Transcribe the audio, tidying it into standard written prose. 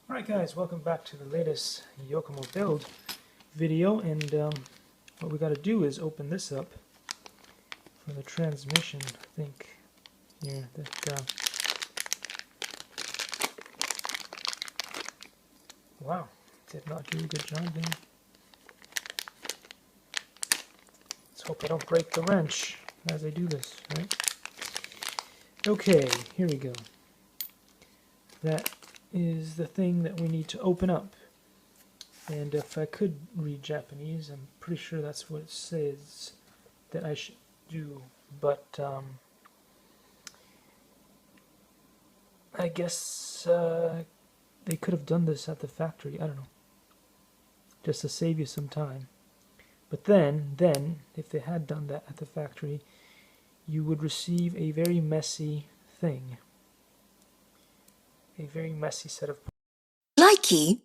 Alright guys, welcome back to the latest Yokomo build video, and what we got to do is open this up for the transmission. I think here wow, did not do a good job there. Let's hope I don't break the wrench as I do this, right? Okay, here we go. That is the thing that we need to open up, and if I could read Japanese, I'm pretty sure that's what it says that I should do, but I guess they could have done this at the factory, I don't know, just to save you some time. But then if they had done that at the factory, you would receive a very messy thing. A very messy set of... Likey.